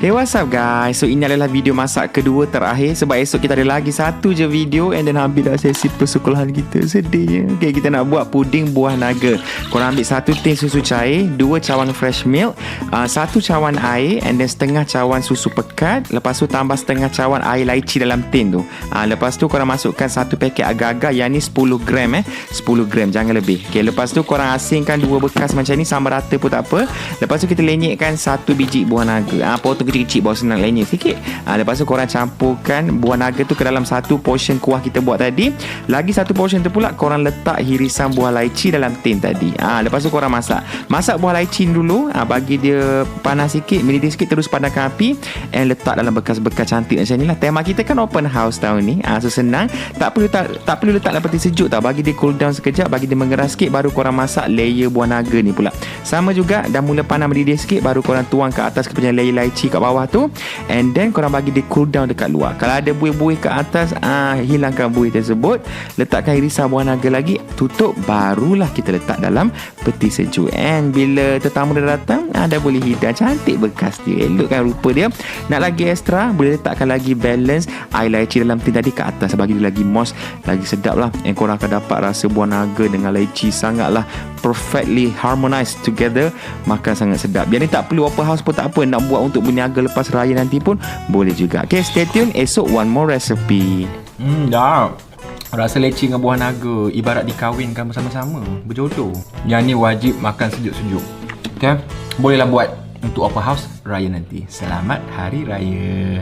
Hey, what's up guys? So ini adalah video masak kedua terakhir. Sebab esok kita ada lagi satu je video. And then habis dah sesi persekolahan kita. Sedihnya. Okay, kita nak buat puding buah naga. Korang ambil 1 tin susu cair, 2 cawan fresh milk, 1 cawan air, and then setengah cawan susu pekat. Lepas tu tambah setengah cawan air laici dalam tin tu. Lepas tu korang masukkan 1 paket agar-agar. Yang ni 10 gram 10 gram, jangan lebih. Okay, lepas tu korang asingkan 2 bekas macam ni, sama rata pun tak apa. Lepas tu kita lenyekkan 1 biji buah naga. Potong kecil-kecil, bawa senang lenyek sikit. Lepas tu korang campurkan buah naga tu ke dalam 1 portion kuah kita buat tadi. Lagi 1 portion tu pula korang letak hirisan buah laici dalam tin tadi. Lepas tu korang masak buah laici dulu. Bagi dia panas sikit, mendidih sikit, terus padamkan api and letak dalam bekas-bekas cantik macam ni lah. Tema kita kan open house tahun ni. So senang. Tak perlu letak dalam peti sejuk tau. Bagi dia cool down sekejap, bagi dia mengeras sikit, baru korang masak layer buah naga ni pula. Sama juga, dah mula panas mendidih sikit, baru korang tuang ke atas kepada layer laici kat bawah tu, and then korang bagi dia cool down dekat luar. Kalau ada buih-buih kat atas, hilangkan buih tersebut, letakkan irisan buah naga lagi, tutup, barulah kita letak dalam peti sejuk. And bila tetamu dah datang, dah boleh hidang. Cantik bekas dia, elok kan rupa dia. Nak lagi extra, boleh letakkan lagi balance air laici dalam tin tadi kat atas, bagi dia lagi moist, lagi sedap lah. And korang akan dapat rasa buah naga dengan laici sangatlah perfectly harmonized together. Makan sangat sedap. Yang ni tak perlu open house pun tak apa, nak buat untuk berniaga lepas raya nanti pun boleh juga. Okay, stay tune. Esok one more recipe. Dah. Rasa leci dengan buah naga ibarat dikahwinkan bersama-sama, berjodoh. Yang ni wajib makan sejuk-sejuk. Okay, bolehlah buat untuk open house raya nanti. Selamat Hari Raya.